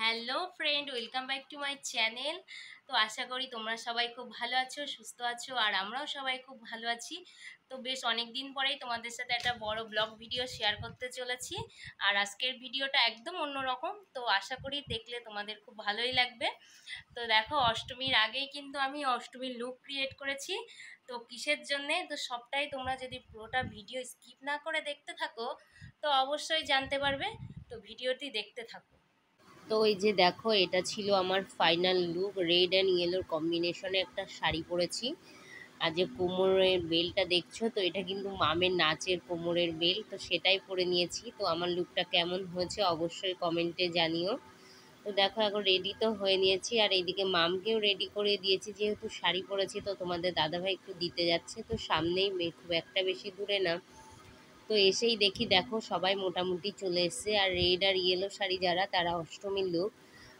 Hello friend, welcome back to my channel. তো আশা করি তোমরা সবাই খুব ভালো আছো, সুস্থ আছো, আর আমরাও সবাই খুব ভালো আছি। তো বেশ অনেক দিন পরেই তোমাদের সাথে একটা বড় ব্লগ ভিডিও শেয়ার করতে চলেছি। আর আজকের ভিডিওটা একদম অন্যরকম, তো আশা করি দেখলে তোমাদের খুব ভালোই লাগবে। তো দেখো, অষ্টমীর আগেই কিন্তু আমি অষ্টমীর লুক ক্রিয়েট করেছি। তো কিসের জন্যে, তো সবটাই তোমরা যদি পুরোটা ভিডিও স্কিপ না করে দেখতে থাকো তো অবশ্যই জানতে পারবে। তো ভিডিওটি দেখতে থাকো। তো এই যে দেখো, এটা ছিল আমার ফাইনাল লুক। রেড অ্যান্ড ইয়েলোর কম্বিনেশনে একটা শাড়ি পরেছি। আর যে কোমরের বেলটা দেখছো, তো এটা কিন্তু মামের নাচের কোমরের বেল, তো সেটাই পরে নিয়েছি। তো আমার লুকটা কেমন হয়েছে অবশ্যই কমেন্টে জানিও। তো দেখো, এখন রেডি তো হয়ে নিয়েছি, আর এইদিকে মামকেও রেডি করে দিয়েছি। যেহেতু শাড়ি পরেছি, তো তোমাদের দাদাভাই একটু দিতে যাচ্ছে, তো সামনেই, খুব একটা বেশি দূরে না। তো এসেই দেখি, দেখো সবাই মোটামুটি চলে এসছে। আর রেড আর ইয়েলো শাড়ি যারা, তারা অষ্টমীর লুক,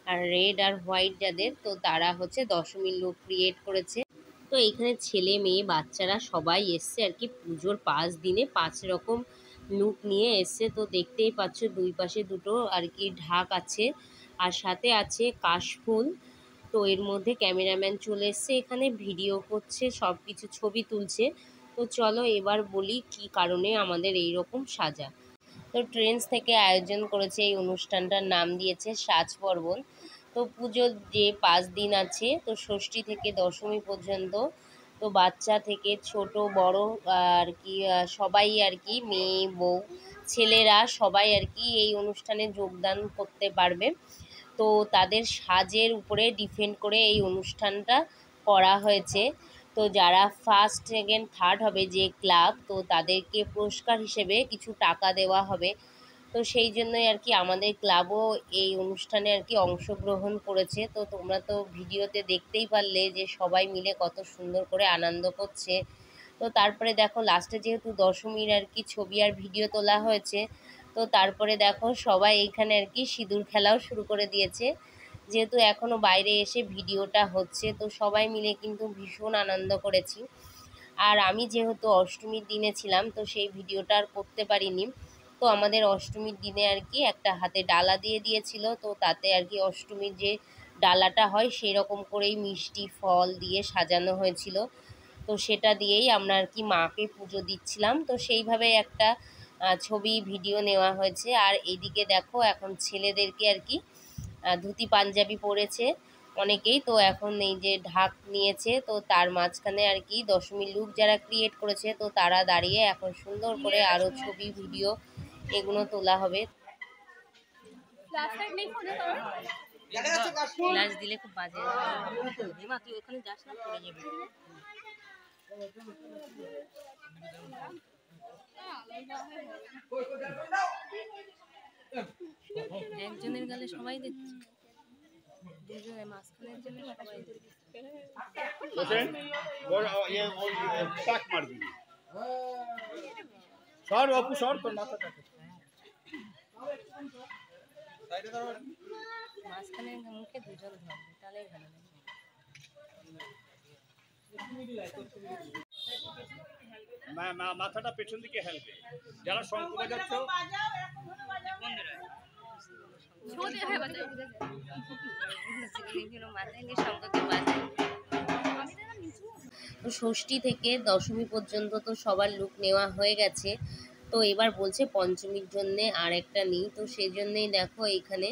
আর রেড আর হোয়াইট যাদের, তো তারা হচ্ছে দশমীর লুক ক্রিয়েট করেছে। তো এখানে ছেলে মেয়ে বাচ্চারা সবাই এসছে আর কি, পুজোর 5 দিনে 5 রকম লুক নিয়ে এসছে। তো দেখতেই পাচ্ছ দুই পাশে দুটো আর কি ঢাক আছে, আর সাথে আছে কাশফুল। তো এর মধ্যে ক্যামেরাম্যান চলে এসছে, এখানে ভিডিও করছে, সব কিছু ছবি তুলছে। তো চলো এবার বলি কি কারণে আমাদের এই রকম সাজা। তো ট্রেন্ডস থেকে আয়োজন করেছে এই অনুষ্ঠানটার নাম দিয়েছে সাজ পার্বণ। তো পুজোর যে 5 দিন আছে, তো ষষ্ঠী থেকে দশমী পর্যন্ত, তো বাচ্চা থেকে ছোট বড় আর কি সবাই আর কি, মেয়ে বউ ছেলেরা সবাই আর কি এই অনুষ্ঠানে যোগদান করতে পারবে। তো তাদের সাজের উপরে ডিপেন্ড করে এই অনুষ্ঠানটা করা হয়েছে। তো যারা ফার্স্ট সেকেন্ড থার্ড হবে যে ক্লাব, তো তাদেরকে পুরস্কার হিসেবে কিছু টাকা দেওয়া হবে। তো সেই জন্যই আর কি আমাদের ক্লাবও এই অনুষ্ঠানে আর কি অংশগ্রহণ করেছে। তো তোমরা তো ভিডিওতে দেখতেই পারলে যে সবাই মিলে কত সুন্দর করে আনন্দ করছে। তো তারপরে দেখো, লাস্টে যেহেতু দশমীর আর কি ছবি আর ভিডিও তোলা হয়েছে, তো তারপরে দেখো সবাই এইখানে আর কি সিঁদুর খেলাও শুরু করে দিয়েছে। যেহেতু এখনও বাইরে এসে ভিডিওটা হচ্ছে, তো সবাই মিলে কিন্তু ভীষণ আনন্দ করেছি। আর আমি যেহেতু অষ্টমীর দিনে ছিলাম, তো সেই ভিডিওটা আর করতে পারিনি। তো আমাদের অষ্টমীর দিনে আর কি একটা হাতে ডালা দিয়ে দিয়েছিল, তো তাতে আর কি অষ্টমীর যে ডালাটা হয় সেই রকম করেই মিষ্টি ফল দিয়ে সাজানো হয়েছিল। তো সেটা দিয়েই আমরা আর কি মাকে পুজো দিচ্ছিলাম। তো সেইভাবে একটা ছবি ভিডিও নেওয়া হয়েছে। আর এইদিকে দেখো, এখন ছেলেদেরকে আর কি ধুতি পাঞ্জাবি পরেছে অনেকেই। তো এখন এই যে ঢাক নিয়েছে, তো তার মাঝখানে আর কি দশমী লুক যারা ক্রিয়েট করেছে, তো তারা দাঁড়িয়ে এখন সুন্দর করে আরও ছবি ভিডিও এগুলো তোলা হবে। ফ্ল্যাশ দিলে খুব বাজে। মা তুই ওখানে যাস না, পড়ে যাবে। একজনের গালে সবাই দেখছে, দুজনের মাঝখানের জন্য সবাই মাঝখানের মুখে দুজন ধরবে, তাহলেই ভালো লাগে। মাথাটা পেছন দিকে হেলবে, যারা শঙ্খ বাজাচ্ছ তো ষষ্ঠী থেকে দশমী পর্যন্ত তো সবার লুক নেওয়া হয়ে গেছে। তো এবার বলছে পঞ্চমীর জন্যে আর একটা নিই। তো সেই জন্যেই দেখো এখানে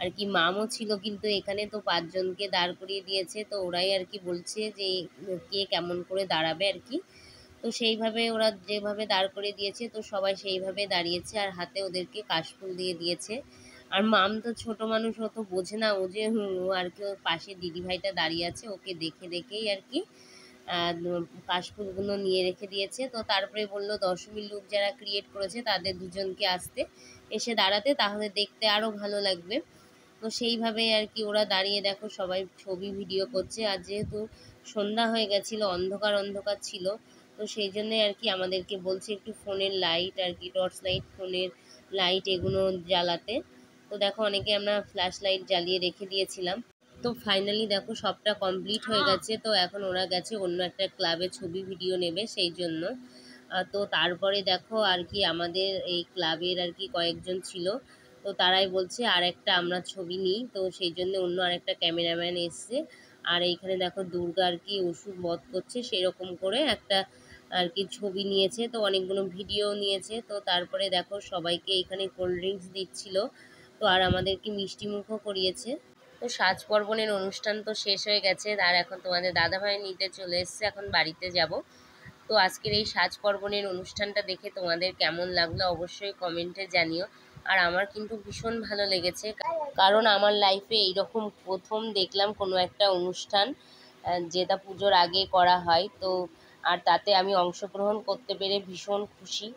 আর কি মামও ছিল, কিন্তু এখানে তো 5জনকে দাঁড় করিয়ে দিয়েছে। তো ওরাই আর কি বলছে যে কে কেমন করে দাঁড়াবে আর কি। তো সেইভাবে ওরা যেভাবে দাঁড় করিয়ে দিয়েছে, তো সবাই সেইভাবে দাঁড়িয়েছে, আর হাতে ওদেরকে কাশফুল দিয়ে দিয়েছে। আর মাম তো ছোট মানুষ, ও তো বোঝে না, ও যে ও আর কি ওর পাশে দিদিভাইটা দাঁড়িয়ে আছে, ওকে দেখে দেখেই আর কি কাশফুলগুলো নিয়ে রেখে দিয়েছে। তো তারপরে বললো দশমীর লুক যারা ক্রিয়েট করেছে তাদের দুজনকে আসতে, এসে দাঁড়াতে, তাহলে দেখতে আরও ভালো লাগবে। তো সেইভাবেই আর কি ওরা দাঁড়িয়ে দেখো সবাই ছবি ভিডিও করছে। আর যেহেতু সন্ধ্যা হয়ে গেছিলো, অন্ধকার অন্ধকার ছিল, তো সেই জন্যে আর কি আমাদেরকে বলছে একটু ফোনের লাইট আর কি, টর্চ লাইট, ফোনের লাইট এগুলো জ্বালাতে। তো দেখো অনেকে আমরা ফ্ল্যাশ লাইট জ্বালিয়ে রেখে দিয়েছিলাম। তো ফাইনালি দেখো সবটা কমপ্লিট হয়ে গেছে। তো এখন ওরা গেছে অন্য একটা ক্লাবে ছবি ভিডিও নেবে সেই জন্য। তো তারপরে দেখো আর কি আমাদের এই ক্লাবের আর কি কয়েকজন ছিল, তো তো তারাই বলছে আর একটা আমরা ছবি নিই, তো সেই জন্য অন্য আরেকটা ক্যামেরাম্যান এসছে। আর এইখানে দেখো দুর্গা আর কি অসুর বধ করছে সেরকম করে একটা আর কি ছবি নিয়েছে, তো অনেকগুলো ভিডিও নিয়েছে। তো তারপরে দেখো সবাইকে এখানে কোল্ড ড্রিঙ্কস দিচ্ছিল, তো আর আমাদেরকে মিষ্টি মুখও করিয়েছে। তো সাজ পার্বণের অনুষ্ঠান তো শেষ হয়ে গেছে, আর এখন তোমাদের দাদাভাই নিতে চলে এসছে, এখন বাড়িতে যাব। তো আজকের এই সাজ পার্বণের অনুষ্ঠানটা দেখে তোমাদের কেমন লাগলো অবশ্যই কমেন্টে জানিও। আর আমার কিন্তু ভীষণ ভালো লেগেছে, কারণ আমার লাইফে এইরকম প্রথম দেখলাম কোনো একটা অনুষ্ঠান যেটা পুজোর আগে করা হয়। তো আর তাতে আমি অংশগ্রহণ করতে পেরে ভীষণ খুশি।